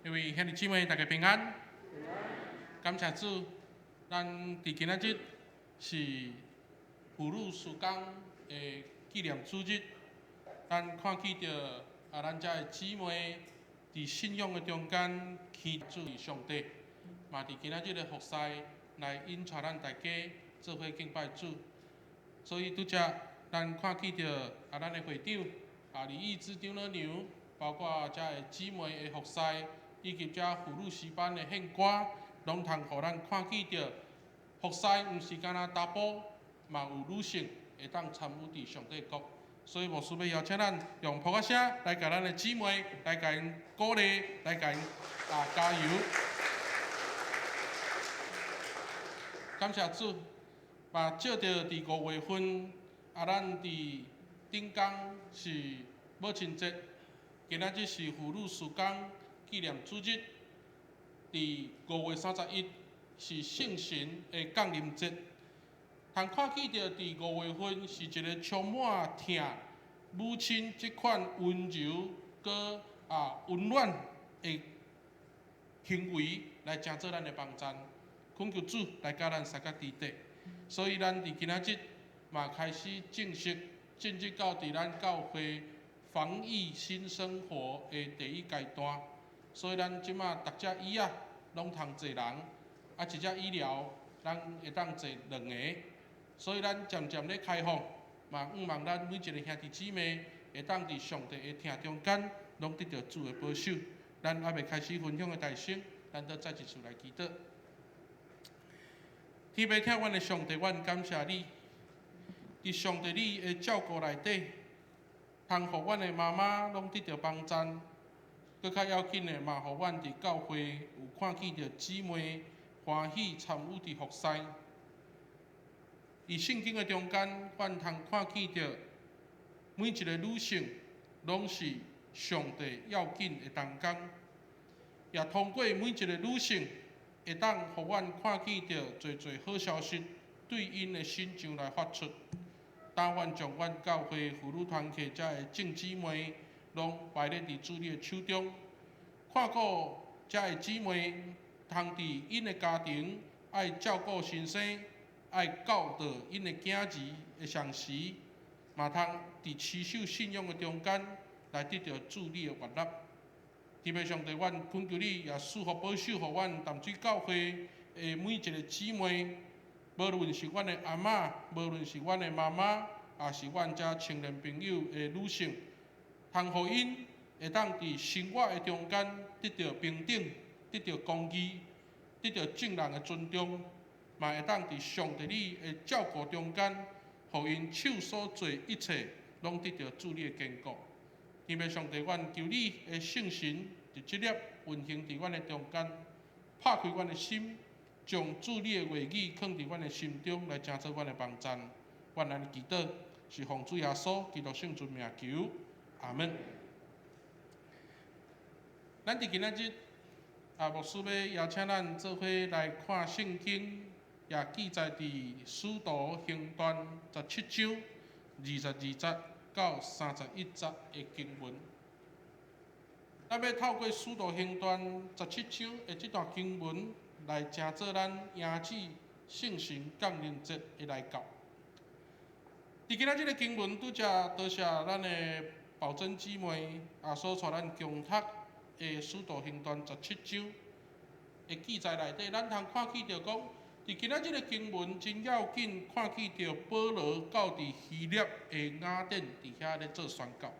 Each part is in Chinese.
各位兄弟姊妹，大家平安。感谢主，咱伫今仔日是妇女事工的纪念主日，咱看见着咱遮的姊妹伫信仰的中间祈主上帝，嘛伫今仔日的服侍来引带咱大家做伙敬拜主。所以拄则咱看见着咱的会长李义之长老娘，包括遮的姊妹的服侍。以及遮妇女诗班的献歌，拢通互咱看见着服侍，毋是干那查甫，嘛有女性会当参与伫上帝国。所以牧师要邀请咱用普个声来甲咱的姊妹来甲因鼓励，来甲因加油。感谢主，嘛借着伫5月份咱伫顶工是母亲节，今仔日是妇女事工纪念主日，伫5月31是圣神的降临节。通看见着伫5月份是一个充满疼母亲即款温柔搁温暖的行为来成做咱的帮衬，恳求主来甲咱三角伫地。所以咱伫今仔日嘛开始正式进入到伫咱教会防疫新生活的第1阶段。所以咱即马逐只椅拢通坐人，一只医疗咱会当坐2个，所以咱渐渐咧开放，嘛望咱每一个兄弟姊妹会当伫上帝的疼中间，拢得到主的保守。咱还未开始分享的大声，咱都再一次来祈祷。天父疼阮的上帝，阮感谢你，伫上帝你的照顾内底，通互阮的妈妈拢得到帮衬。搁较要紧的嘛，互阮伫教会有看见着姊妹欢喜参与伫服侍。伫圣经的中间，阮通看见着每一个女性拢是上帝要紧的同工，也通过每一个女性，会当互阮看见着侪侪好消息，对因的心上来发出。当阮将阮教会妇女团体遮的众姊妹，拢摆咧伫主你的手中，看顾遮的姊妹，通伫因的家庭爱照顾先生，爱教导因的囝儿的上时，嘛通伫持守信仰的中间来得到主你的悦纳。天父上帝，阮恳求你也赐福保守，互阮淡水教会的每一个姊妹，无论是阮的阿嬷，无论是阮的妈妈，也是阮遮青年朋友的女性。通互因会当伫生活的中间得到平等，得到公义，得到众人的尊重，嘛会当伫上帝你的照顾中间，互因手所做一切拢得到主你的坚固。天父上帝，阮求你的圣神伫即粒运行伫阮的中间，拍开阮的心，将主你的话语放伫阮的心中，来成做阮的帮衬。阮安尼祈祷，是奉主耶稣基督圣尊名求。阿门。咱伫今仔日，牧师要邀请咱做伙来看圣经，也记载伫《使徒行传》17章22节到31节的经文。咱要透过《使徒行传》17章的这段经文，来成做咱迎接圣神降临节的来到。伫今仔日的经文，拄则多谢咱的宝珍姊妹所带咱共读的《使徒行传》17章的记载内底，咱通看见着讲，伫今仔日的经文真要紧，看见着保罗到伫希腊的雅典伫遐咧做宣教。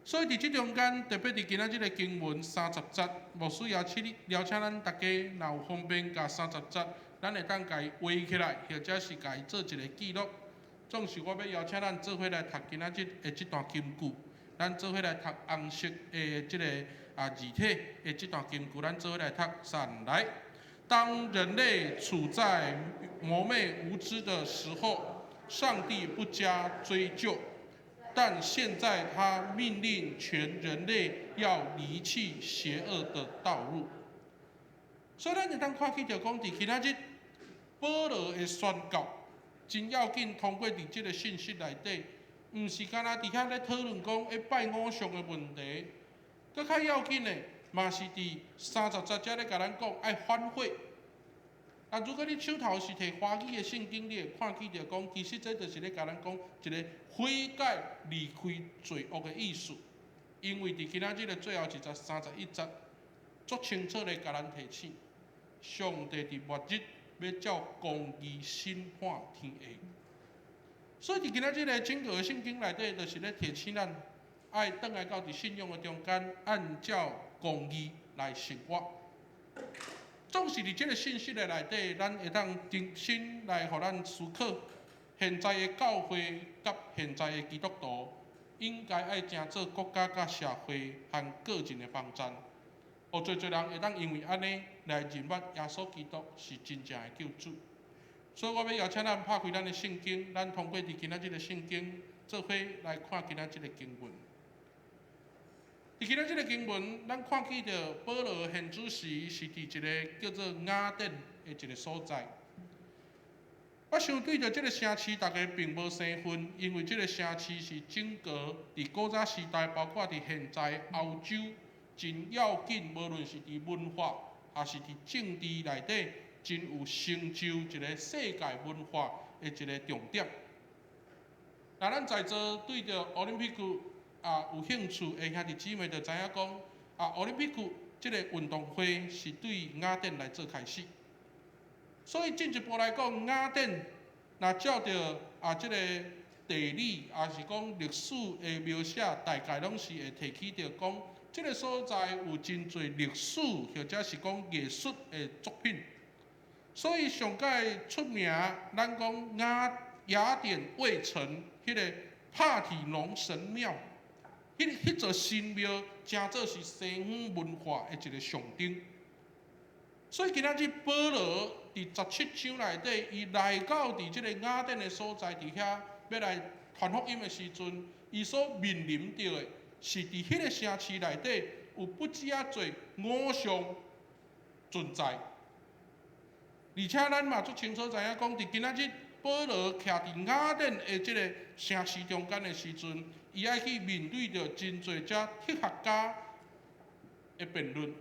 所以伫即中间，特别伫今仔日的经文30节，牧师邀请咱大家，若有方便甲30节，咱会当家画起来，或者是家做一个记录。总是我要邀请咱做伙来读今仔日的这段经句，咱做伙来读红色的这个字体的这段经句，咱做伙来读3来。当人类处在蒙昧无知的时候，上帝不加追究，但现在他命令全人类要离弃邪恶的道路。所以咱会当看见着讲，伫今仔日保罗的宣告。真要紧，通过伫即个信息内底，毋是干那伫遐咧讨论讲拜偶像的问题，搁较要紧的，嘛是伫30节才咧甲咱讲爱反悔。啊，如果你手头是摕华语的圣经，你会看见着讲，其实这就是咧甲咱讲一个悔改、离开罪恶的意思。因为伫今仔日的最后一节31节，足清楚咧甲咱提醒，上帝伫末日要照公义审判天下。所以伫今仔日的整个圣经内底，就是咧提醒咱爱倒来到伫信仰的中间，按照公义来生活。总是伫即个信息的内底，咱会当重新来互咱思考，现在的教会甲现在的基督徒，应该爱正做国家甲社会和个人的帮衬。有侪人会当因为安尼来认捌耶稣基督是真正的救主。所以我要邀请咱拍开咱的圣经，咱通过伫今仔日的圣经，做伙来看今仔日的经文。伫今仔日的经文，咱看见着保罗现主时是伫一个叫做雅典的一个所在。我想对着这个城市，大家并无生分，因为这个城市是整个伫古早时代，包括伫现在欧洲真要紧，无论是伫文化还是伫政治内底，真有成就一个世界文化的一个重点。那咱在座对着奥林匹克有兴趣的兄弟姊妹就知影讲，奥林匹克这个运动会是对雅典来做开始。所以进一步来讲，雅典若照着这个地理，也是讲历史的描写，大概拢是会提起着讲，这个所在有真侪历史或者是讲艺术的作品。所以上界出名，咱讲雅典卫城迄个帕提农神庙。迄座神庙，真做是西方文化的一个象征。所以今仔日保罗伫17章内底，伊来到伫即个雅典的所在，伫遐要来传福音的时阵，伊所面临到的是伫迄个城市内底有不止侪偶像存在，而且咱嘛足清楚知影讲，伫今仔日保罗徛伫雅典的即个城市中间的时阵，伊爱去面对着真侪遮哲学家的辩论，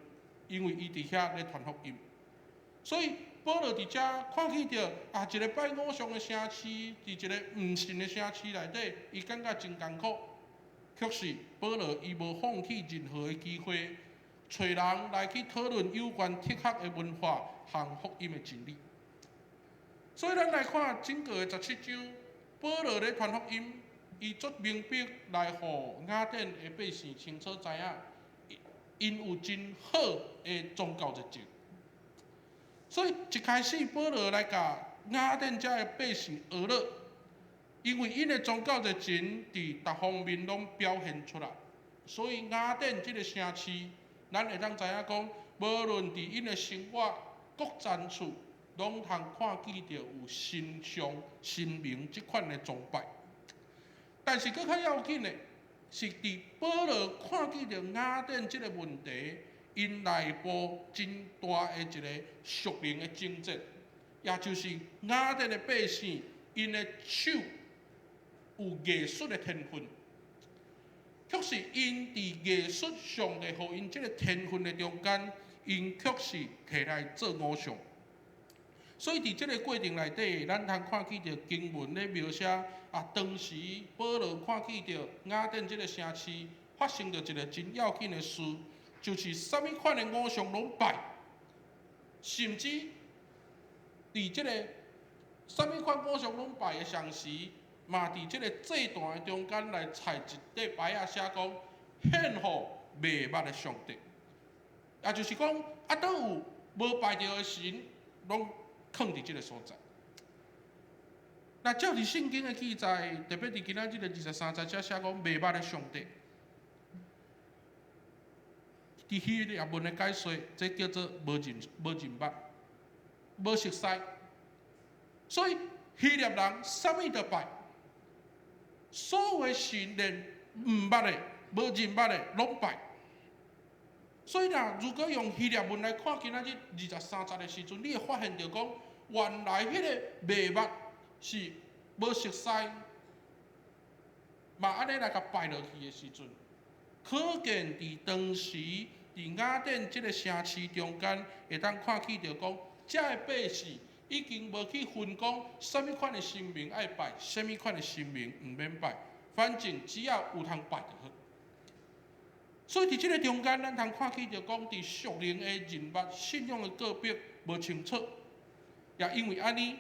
因为伊伫遐咧传福音。所以保罗伫遮看见着一个拜偶像的城市，伫一个毋信的城市内底，伊感觉真艰苦。确实，保罗伊无放弃任何的机会，找人来去讨论有关哲学的文化和福音的真理。所以咱来看整个的17章，保罗咧传福音。伊足明白来，互雅典的百姓清楚知影，因有真好的宗教热情。所以一开始保罗来甲雅典遮的百姓学了，因为因的宗教热情伫各方面拢表现出来。所以雅典这个城市，咱会当知影讲，无论伫因的生活各层处，拢通看见着有神像、神明即款的崇拜。但是更较要紧的，是伫保罗看见着雅典这个问题，因内部真大的一个属灵的争执，也就是雅典的百姓，因的手有艺术的天分，确实因伫艺术上帝互因这个天分的中间，因确实摕来做偶像。所以伫这个过程内底，咱通看见着经文咧描写当时保罗看见着雅典这个城市发生着一个真要紧的事，就是啥物款的偶像拢拜，甚至伫这个啥物款偶像拢拜的上时，嘛伫这个祭坛的中间来踩一块牌写讲献互未捌的上帝，也就是讲倒有无拜着的神，拢放伫即个所在。那照伫圣经的记载，特别伫今仔日的23节，遮写讲未捌的上帝。伫希腊文的解说，这叫做无认捌、无熟悉。所以希腊人啥物都拜，所有的神连毋捌的、无认捌的拢拜。所以如果用希腊文来看今仔日23节的时阵，你会发现到讲，原来迄个未捌是无熟悉，嘛安尼来甲拜落去的时阵，可见伫当时伫雅典即个城市中间，会当看起着讲，遮个百姓已经无去分讲，什物款的神明爱拜，什物款的神明毋免拜，反正只要有通拜就好。所以伫即个中间，咱通看起着讲，伫属灵的人物、信仰的个别无清楚，也因为安尼，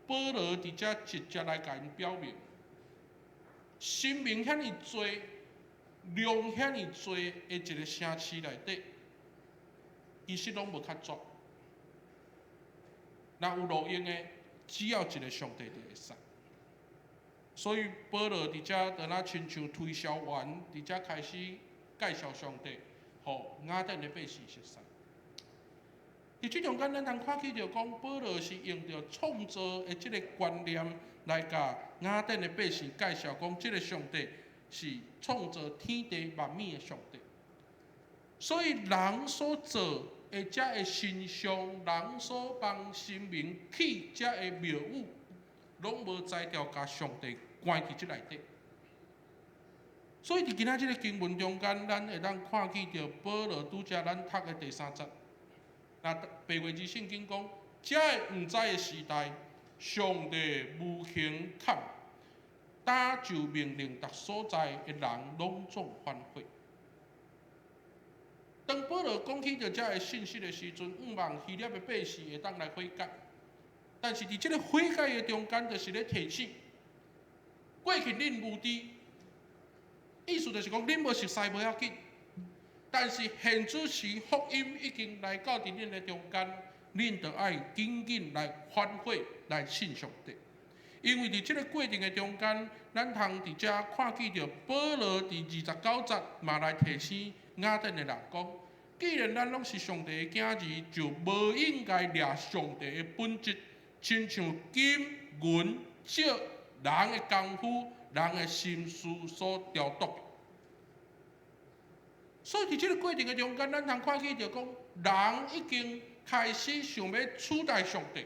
保罗伫遮直接来甲因表明，神明遐尼多，量遐尼多的一个城市内底，其实拢无较足。若有路用的，只要一个上帝就会使。所以保罗伫遮在那亲像推销员，伫遮开始介绍上帝，互雅典的百姓熟悉。伫即中间，咱通看起着讲，保罗是用着创造的即个观念来甲雅典的百姓介绍讲，即个上帝是创造天地万物的上帝。所以人所做的遮的神像，人所帮神明起遮的庙宇，拢无才调甲上帝关伫即内底。所以伫今仔即个经文中间，咱会当看起着保罗拄则咱读的第3节。那白话字圣经讲，遮个毋知的时代，上帝无情砍，打就命令逐所在的人拢总反悔。当保罗讲起着遮个信息的时阵，望希腊的百姓会当来悔改，但是伫即个悔改的中间，就是咧提醒，过去恁无知，意思就是讲恁无熟悉无要紧。但是现主时福音已经来到伫恁的中间，恁就爱紧紧来反悔来信上帝。因为伫即个过程的中间，咱通伫遮看见着保罗伫29节嘛来提醒雅典的人讲，既然咱拢是上帝的囝儿，就无应该掠上帝的本质，亲像金、银、石、人的功夫、人的心思所雕琢。所以伫即个过程的中间，咱通看起着讲，人已经开始想要取代上帝，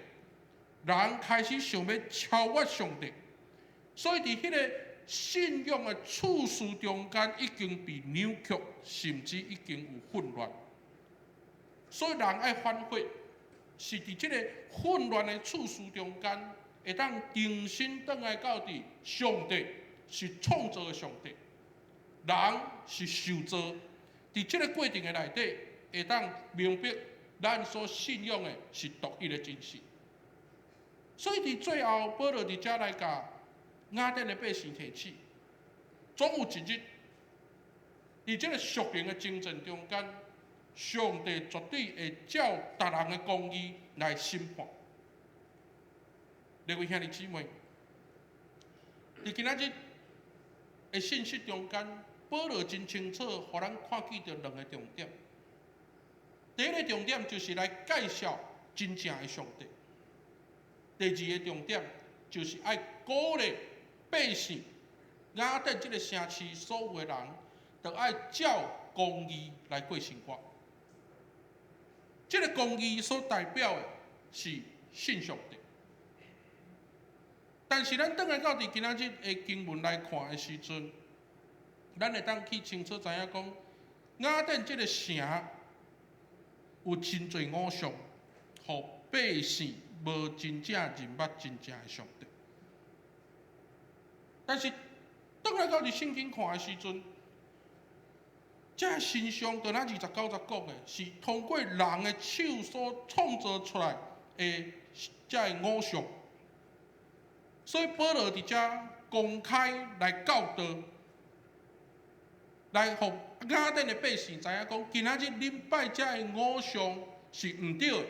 人开始想要超越上帝，所以伫迄个信仰的处事中间，已经被扭曲，甚至已经有混乱。所以人爱反悔，是伫即个混乱的处事中间，会当重新倒来到伫上帝是创造的上帝，人是受造。伫即个过程的内底，会当明白咱所信仰的是独一的真实。所以伫最后，保罗伫遮来甲雅典的百姓提醒，总有一日，伫即个属灵的征战中间，上帝绝对会照逐人的公义来审判。各位兄弟姊妹，伫今仔日的信息中间，保罗真清楚，互咱看见着2个重点。第一个重点就是来介绍真正的上帝；第2个重点就是爱鼓励百姓，雅典这个城市所有的人，都爱照公义来过生活。这个公义所代表的是信上帝。但是咱倒来到伫今仔日的经文来看的时阵，咱会当去清楚知影讲，雅典这个城有真侪偶像，互百姓无真正认捌真正的上帝。但是倒来到伫圣经看的时阵，这神像，就咱29节讲的，是通过人的手所创造出来的这个偶像。所以保罗伫遮公开来教导，来互雅典的百姓知影讲，今仔日恁拜遮的偶像是毋对的，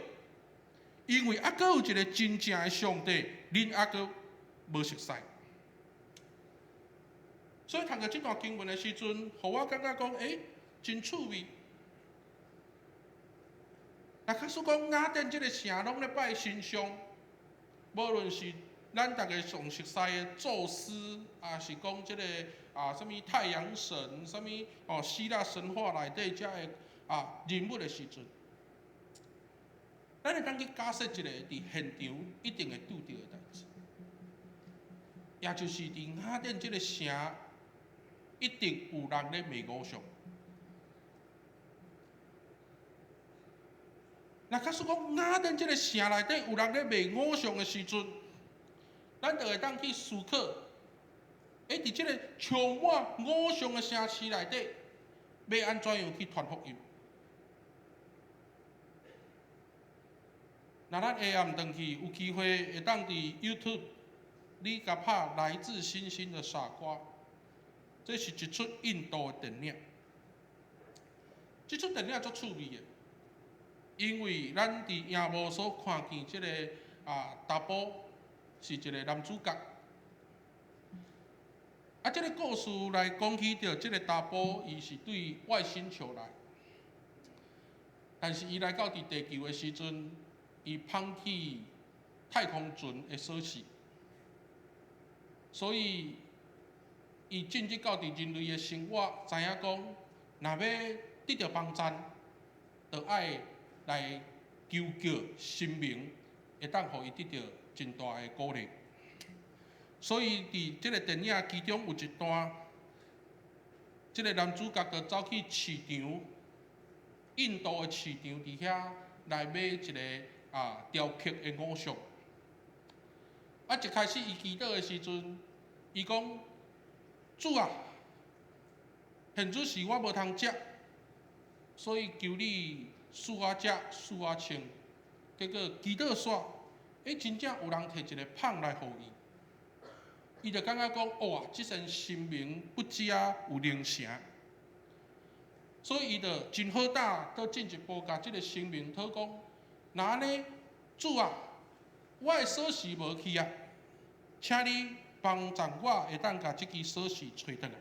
因为还阁有一个真正的上帝，恁还阁无熟悉。所以读到这段经文的时阵，互我感觉讲，真趣味。若假使讲雅典这个城拢咧拜神像，无论是咱大家上熟悉的宙斯，啊是讲这个什么太阳神，什么希腊神话内底遮的人物的时阵，咱会当去假设一个伫现场一定会拄到的代志，也就是伫雅典这个城，一定有人咧卖偶像。那假使讲雅典这个城内底有人咧卖偶像的时阵，咱就会当去思考，伫这个充满偶像的城市内底，要安怎样去传福音？那咱下暗转去有机会会当伫 YouTube， 你甲拍《来自星星的傻瓜》，这是一出印度的电影。这出电影足趣味的，因为咱伫荧幕所看见这个达波是一个男主角。这个故事来讲起着，这个达波伊是对外星球来，但是伊来到伫地球的时阵，伊放弃太空船的锁匙，所以伊进入到伫人类的生活，知影讲，若要得到帮赞，就爱来求救神明，会当互伊得到真大的鼓励。所以伫即个电影其中有一段，即个男主角就走去市场，印度的市场伫遐来买一个雕刻的偶像。一开始伊祈祷的时阵，伊讲：主啊，现主是我无通食，所以求你赐我食，赐我穿。结果祈祷煞，真正有人摕一个棒来互伊。伊就感觉讲，哇，即身神明不只有灵性，所以伊就真好胆，倒进一步甲即个神明讨讲，那安尼，主啊，我的锁匙无去啊，请你帮助我会当甲即支锁匙找倒来。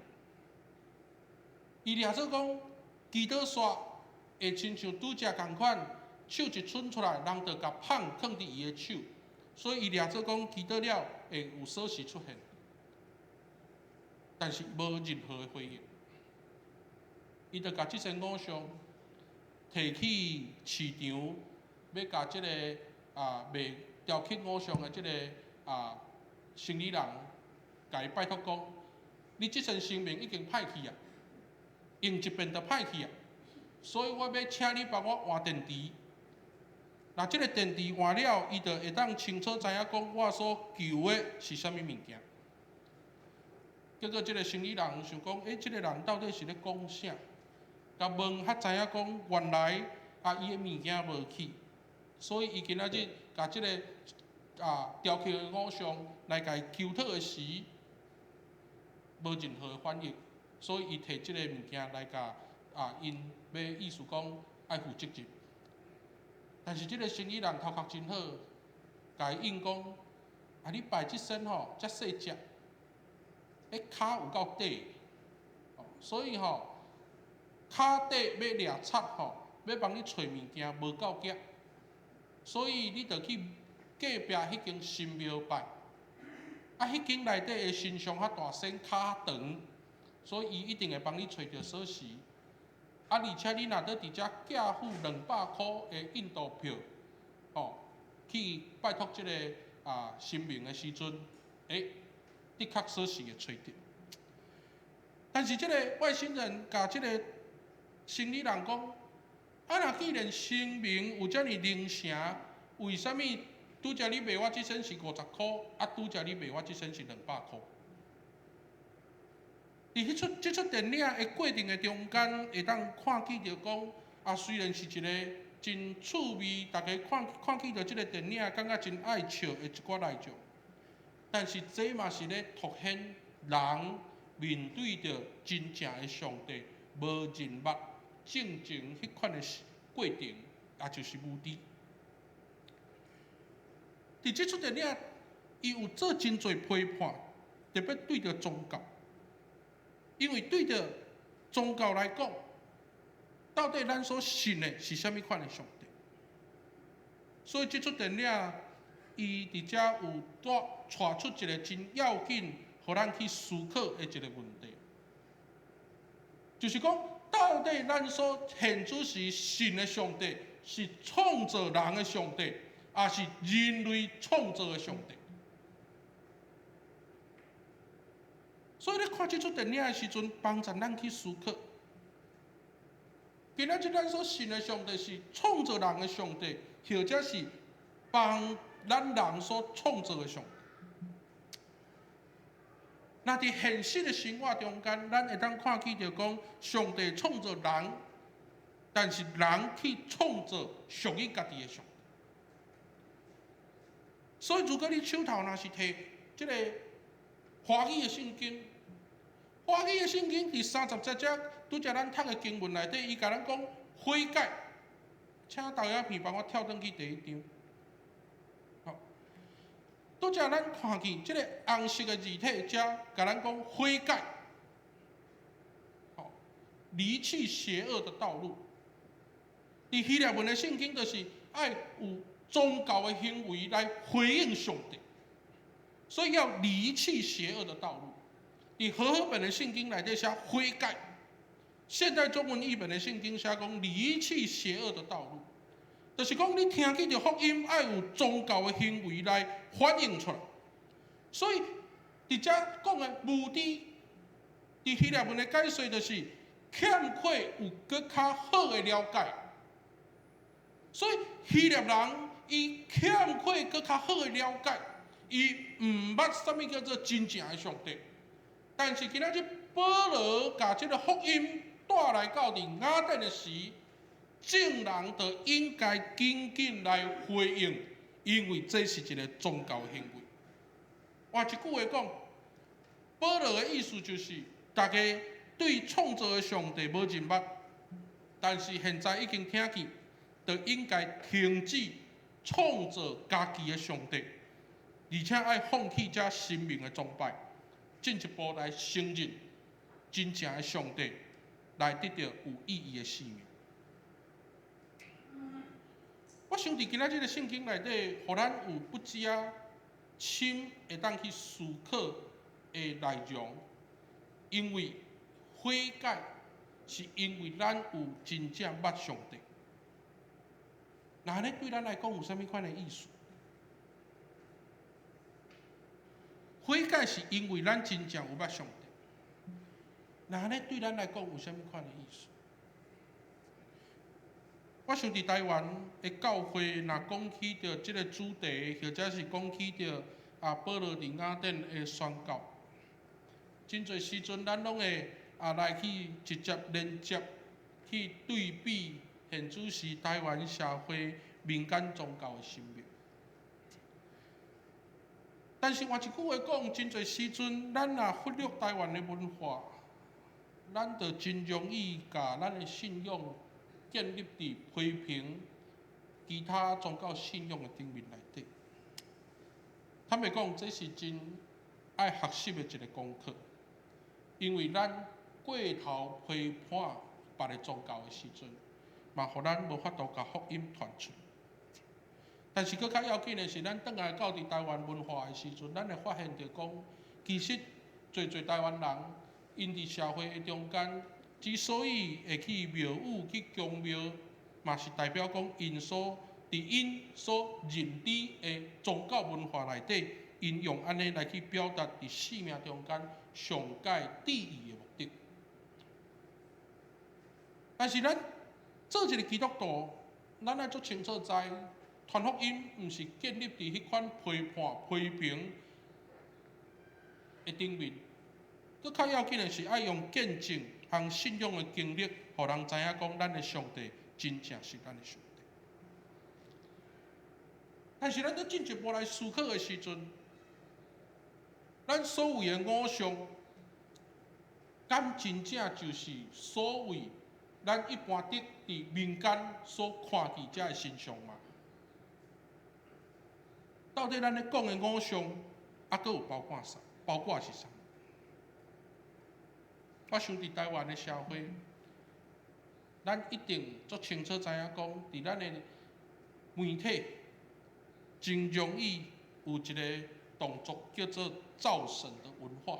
伊掠做讲，祈祷煞会亲像拄则共款，手一伸出来，人就甲棒放伫伊的手，所以伊掠做讲祈祷了会有锁匙出现。但是无任何的回应，伊就甲即身偶像摕去市场，要甲即个卖雕刻偶像的即个生意人，甲伊拜托讲：你即身生命已经歹去啊，用一遍就歹去啊，所以我要请你帮我换电池。那即个电池换了，伊就会当清楚知影讲我所求的是啥物物件。结果，即个生意人想讲，即个人到底是咧讲啥？甲问较知影讲，原来伊的物件无去，所以伊今仔日甲即个雕刻的偶像来甲伊求讨的时，无任何反应，所以伊摕即个物件来甲因要意思讲爱负责任。但是即个生意人头壳真好，甲伊应讲，你摆即身吼遮细只。骹有够短，所以骹短要掠插要帮你找物件无够夹，所以你着去隔壁迄间神庙拜，迄间内底的神像较大身，骹较长，所以伊一定会帮你找着锁匙。而且你若倒伫遮寄付200块的印度票，去拜托即个神明的时阵，的确锁匙会找着，但是即个外星人甲即个生理人讲，若既然神明有遮尔灵性，为什么拄则你卖我即身是50块，拄则你卖我即身是200块？伫即出电影的过程的中间，会当看见着讲，虽然是一个真趣味，大家看见着即个电影，感觉真爱笑的一寡内容。但是这嘛是咧凸显人面对着真正的上帝，无人物正经迄款的过程，也就是无知。伫即出电影，伊有做真侪批判，特别对着宗教，因为对着宗教来讲，到底咱所信的是啥物款的上帝？所以即出电影。伊伫遮有带出一个真要紧，互咱去思考的一个问题，就是讲，到底咱所现主是信的上帝，是创造人的上帝，还是人类创造的上帝？所以咧看即出电影的时阵，帮助咱去思考，究今仔日咱所信的上帝是创造人的上帝，或者是帮咱人所创造的上帝。那伫现实的生活中间，咱会当看见着讲，上帝创造人，但是人去创造属于家己的上帝。所以，如果你手头若是摕即个华语的圣经，华语的圣经第37节，拄则咱读的经文内底，伊甲咱讲悔改，请导演片帮我跳转去第1章。好，拄则咱看见即个红色的字体，遮甲咱讲悔改，好，离弃邪恶的道路。伫希腊文的圣经，就是爱有宗教的行为来回应上帝，所以要离弃邪恶的道路。伫和合本的圣经内底写悔改，现代中文译本的圣经写讲离弃邪恶的道路，就是讲你听见着福音，爱有宗教的行为来反映出来。所以伫遮讲的目的，伫希腊文的解释就是欠缺有搁较好的了解。所以希腊人伊欠缺搁较好的了解，伊毋捌啥物叫做真正的上帝。但是今仔日保罗把这个福音带来到伫雅典的时，众人就应该紧紧来回应，因为这是一个宗教行为。换一句话讲，保罗的意思就是，大家对创造的上帝无认捌，但是现在已经听见，就应该停止创造家己的上帝，而且爱放弃这生命的崇拜。进一步来承认真正的上帝，来得到有意义的生命。我想伫今仔日的圣经内底，互咱有不止深会当去思考的内容，因为悔改是因为咱有真正捌上帝。那安尼对咱来讲有啥物款的意思？悔改是因为咱真正有捌上帝，那安尼对咱来讲有啥物款的意思？我想伫台湾的教会，若讲起着即个主题，或者是讲起着保罗伫雅典的宣告，真侪时阵咱拢会来去直接连接去对比现主时台湾社会民间宗教的生命。但是换一句话讲，真侪时阵，咱若忽略台湾的文化，咱就真容易甲咱的信仰建立伫批评其他宗教信仰的顶面内底。坦白讲，这是真爱学习的一个功课，因为咱过头批判别个宗教的时阵，嘛，互咱无法度甲福音传出。但是，佫较要紧的是，咱转来到伫台湾文化的时阵，咱会发现着讲，其实侪台湾人，因伫社会的中间，之所以会去庙宇、去供庙，嘛是代表讲因所认知的宗教文化内底，因用安尼来去表达伫生命中间上界旨意的目的。但是咱做一个基督徒，咱爱足清楚知。传福音毋是建立伫迄款批判、批评的顶面，佫较要紧的是爱用见证和信仰的经历，互人知影讲咱的上帝真正是咱的上帝。但是咱伫进一步来思考的时阵，咱所谓的偶像，敢真正就是所谓咱一般伫民间所看见遮的真相吗？到底咱咧讲的偶像，佫有包括啥？包括是啥？我想伫台湾的社会，咱一定足清楚知影讲，伫咱的媒体真容易有一个动作叫做造神的文化。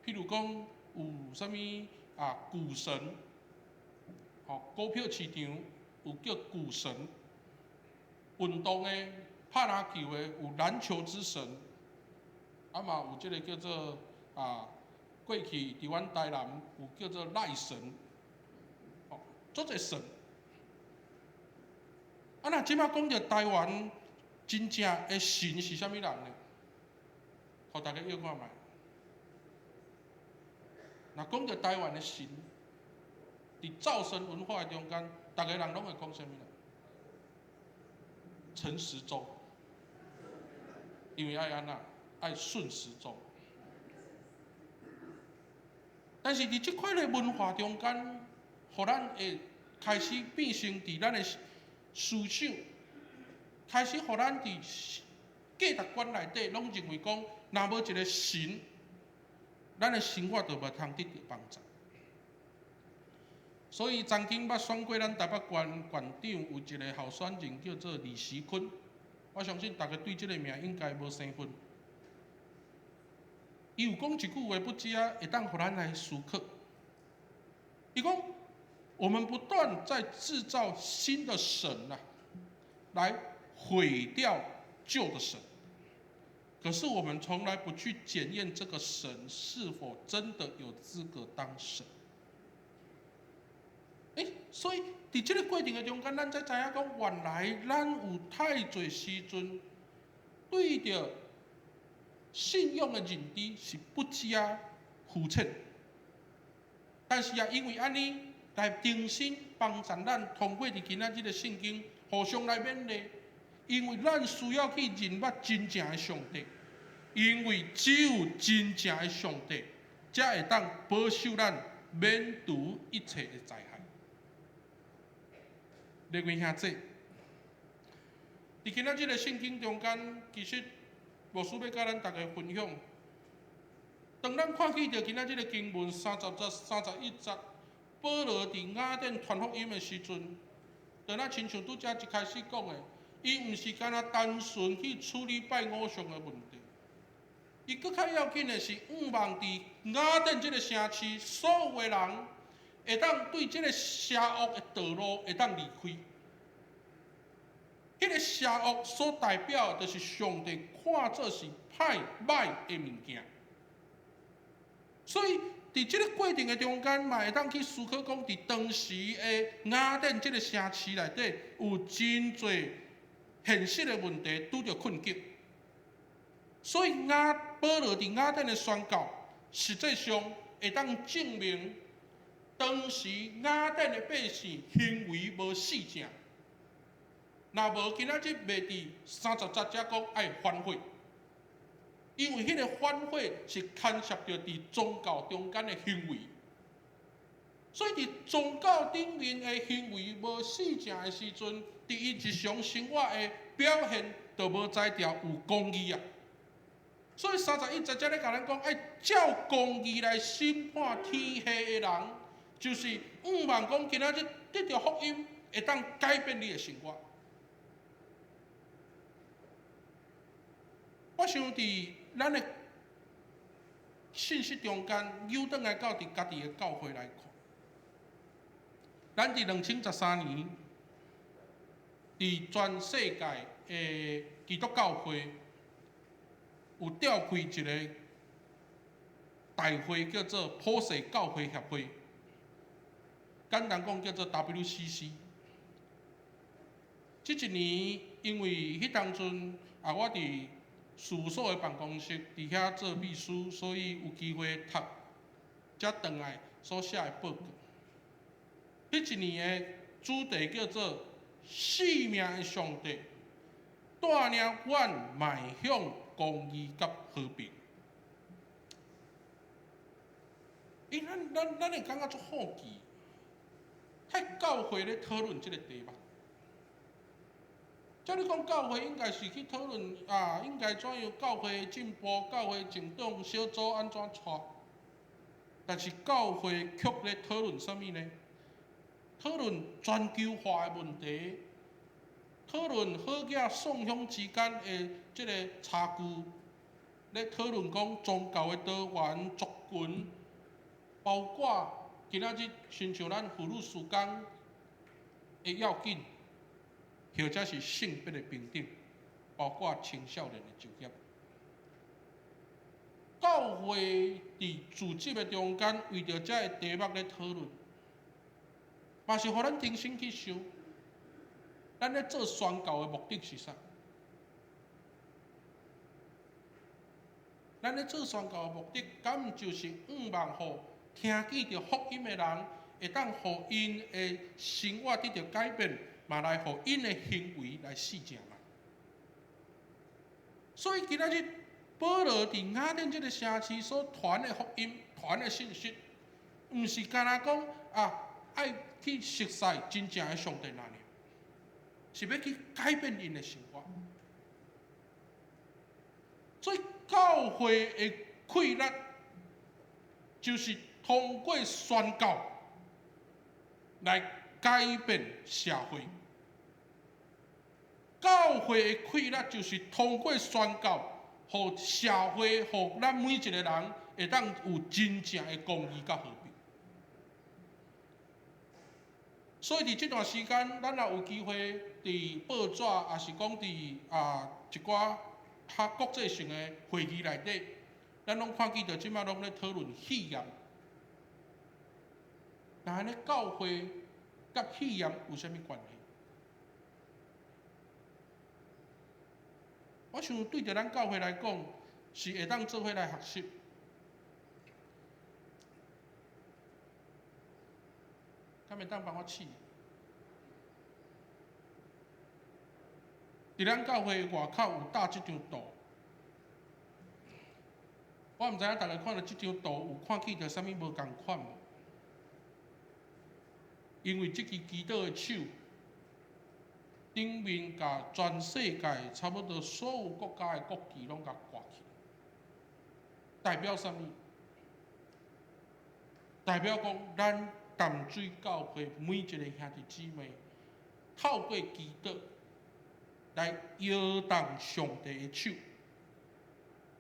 譬如讲，有啥物股神，股票市场有叫股神。运动的拍篮球的有篮球之神，嘛有即个叫做过去伫阮台南有叫做赖神，做者神。啊，那即马讲到台湾真正的神是啥物人呢？互大家约看觅。若讲到台湾的神，伫造神文化中间，大家人拢会讲啥物呢？陈时中，因为爱安那，爱顺时钟。但是伫即块的文化中间，互咱会开始变成伫咱的思想，开始互咱伫价值观内底，拢认为讲，若无一个神，咱的生活就无通得到帮助。所以曾经捌选过咱台北县县长有一个候选人叫做李时坤，我相信大家对这个名应该无生分。伊有讲一句话，不知啊会当互咱来思考。伊讲，我们不断在制造新的神来毁掉旧的神。可是我们从来不去检验这个神是否真的有资格当神。所以伫这个过程的中间，咱才知影讲，原来咱有太侪时阵对着信用的认知是不加肤浅，但是因为安尼来重新帮助咱通过伫今仔日的圣经，互相来勉励，因为咱需要去认捌真正的上帝，因为只有真正的上帝，才会当保守咱免除一切的灾害。列位兄弟，伫今仔日的圣经中间，其实牧师要甲咱大家分享。当咱看起着今仔日的经文31节，保罗伫雅典传福音的时阵，就咱亲像拄则一开始讲的，伊毋是干那单纯去处理拜偶像的问题，伊搁较要紧的是望伫雅典这个城市，所有的人会当对这个邪恶的道路会当离开。迄个邪恶所代表的，就是上帝看作是歹的物件。所以伫这个过程的中间，嘛会当去思考讲，伫当时的雅典这个城市内底，有真侪现实的问题拄着困境。所以保罗伫雅典的宣告，实际上会当证明当时雅典的百姓行为无四正。若无今仔日袂伫30节才讲爱反悔，因为迄个反悔是牵涉着伫宗教中间的行为，所以伫宗教顶面的行为无四正的时阵，伫伊日常生活的表现就无才调有公义啊。所以31节才咧甲咱讲，爱照公义来审判天下的人，就是望讲今仔日得到福音，会当改变你的生活。我想伫咱的信息中间，扭转来到伫家己的教会来看，咱伫2013年，伫全世界的基督教会有召开一个大会，叫做普世教会协会，简单讲叫做 WCC。这一年，因为迄当阵我伫事务所的办公室伫遐做秘书，所以有机会读才转来所写的报告。迄一年的主题叫做“生命的上帝带领阮迈向公义甲和平”。咱会感觉足好奇，喺教会咧讨论这个题目。照你讲，教会应该是去讨论应该怎样教会进步、教会成长小组安怎带，但是教会却咧讨论啥物呢？讨论全球化的问题，讨论好囝送养之间的这个差距，咧讨论讲宗教的多元族群，包括今仔日亲像咱妇女事工的要紧。或者是性别的平等，包括青少年的就业。教会伫组织的中间，为着这个题目咧讨论，嘛是互咱重新去想，咱咧做宣教的目的是啥？咱咧做宣教的目的，敢毋就是望互听见着福音的人，会当互因的生活得到改变，嘛来互因的行为来实践嘛？所以今仔日保罗伫雅典这个城市所传的福音、传的信息，毋是干那讲爱去熟悉真正的上帝那尔，是要去改变因的生活。所以教会的溃烂，就是通过宣教来改变社会。教会的溃烂，就是通过宣教，互社会、互咱每一个人会当有真正的公义甲和平。所以伫这段时间，咱也有机会伫报纸，也是讲伫一寡国际性的会议内底，咱拢看见着即摆拢咧讨论肺炎。那安尼教会甲肺炎有啥物关系？我想对着咱教会来讲，是会当做伙来学习。敢会当帮我试？伫咱教会外口有搭即张图，我毋知影大家看到即张图有看见着啥物无共款无？因为即支祈祷的手，顶面甲全世界差不多所有国家的国旗拢甲挂起，代表啥物？代表讲咱淡水教会每一个兄弟姊妹，透过祈祷来摇动上帝的手，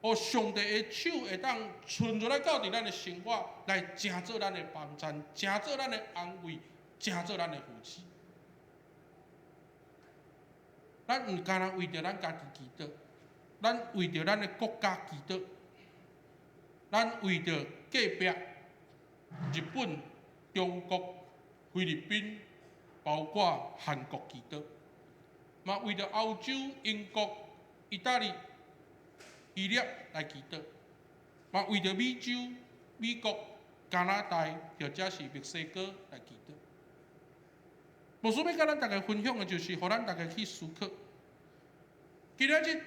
互上帝的手会当伸入来到伫咱的生活，来成做咱的帮衬，成做咱的安慰，成做咱的扶持。咱毋干那为着咱家己祈祷，咱为着咱的国家祈祷，咱为着隔壁日本、中国、菲律宾，包括韩国祈祷，嘛为着欧洲、英国、意大利、希腊来祈祷，嘛为着美洲、美国、加拿大，或者是墨西哥来祈祷。牧师要甲咱大家分享的就是，互咱大家去思考，今仔日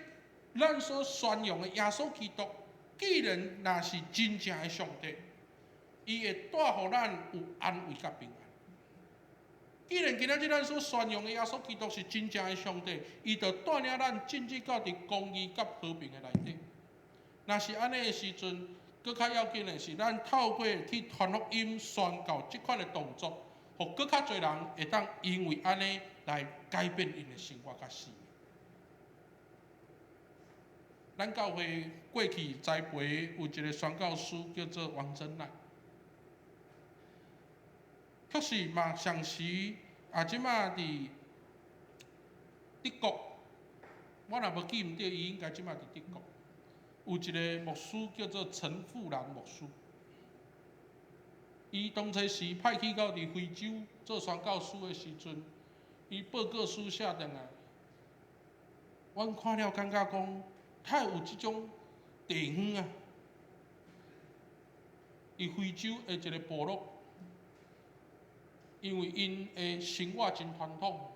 咱所宣扬的耶稣基督，既然若是真正的上帝，伊会带互咱有安慰甲平安。既然今仔日咱所宣扬的耶稣基督是真正的上帝，伊就带领咱进入到伫公义甲和平的内底。若是安尼的时阵，搁较要紧的是，咱透过去传福音、宣教即款的动作，互搁较侪人会当因为安尼来改变因的生活甲生命。咱教会过去栽培有一个宣教师叫做王真乃，确实嘛，上时即马伫德国，我若无记毋对，伊应该即马伫德国有一个牧师叫做陈富兰牧师，伊当初时派去到伫非洲做宣教师的时阵，伊报告书写倒来，阮看了感觉讲，太有即种地方啊！伫非洲的一个部落，因为因的生活真传统，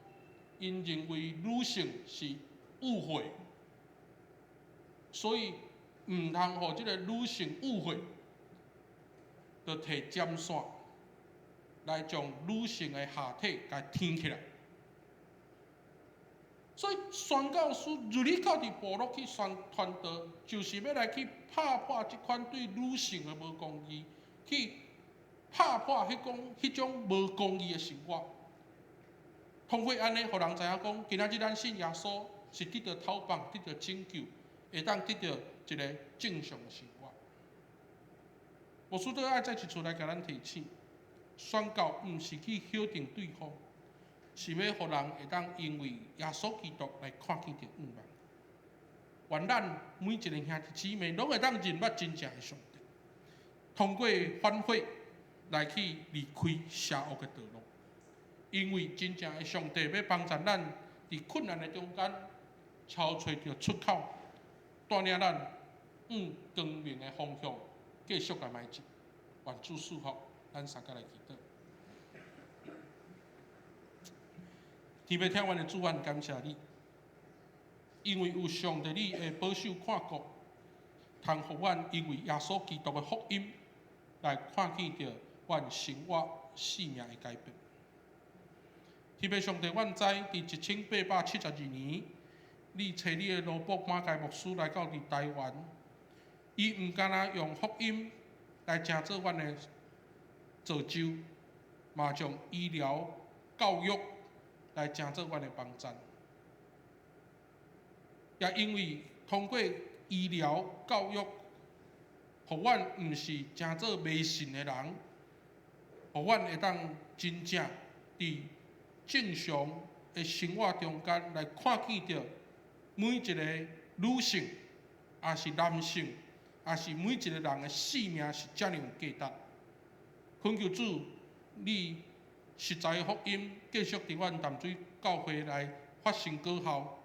因认为女性是误会，所以毋通互即个女性误会，就摕针线来将女性的下体甲填起来。所以宣教师入去到伫部落去传道，就是要来去拍破即款对女性的无公义，去拍破迄种无公义的生活。通过安尼，互人知影讲，今仔日咱信耶稣是得到讨棒，得到拯救，会当得到一个正常的生活。牧师都爱再一次来甲咱提醒，宣教毋是去否定对方。是要互人会当因为耶稣基督来看见着愿望。愿咱每一个兄弟姊妹拢会当认捌真正的上帝，通过反悔来去离开邪恶的道路。因为真正的上帝要帮助咱伫困难的中间，找找到出口，带领咱往光明的方向继续来迈进。愿主赐福，咱三个来祈祷。天父听阮的主，愿感谢你，因为有上帝你的保守看顾，通互阮因为耶稣基督的福音来看见到阮生活生命的改变。天父上帝，阮知伫1872年，你找你的罗伯马介牧师来到伫台湾，伊毋干若用福音来成做阮的造就，嘛将医疗、教育来成做阮的帮助。也因为通过医疗、教育，互阮毋是成做迷信的人，互阮会当真正伫正常的生活中间来看见到每一个女性，也是男性，也是每一个人的性命是遮尔有价值。恳求主，你实在的福音继续伫阮淡水教会来发生果效，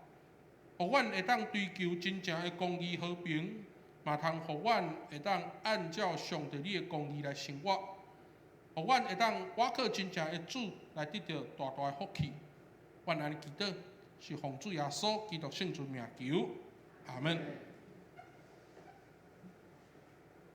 互阮会当追求真正的公义和平，嘛通互阮会当按照上帝你的公义来生活，互阮会当我靠真正的主来得到大大的福气。阮安尼祈祷，是奉主耶稣基督圣主名求，阿门。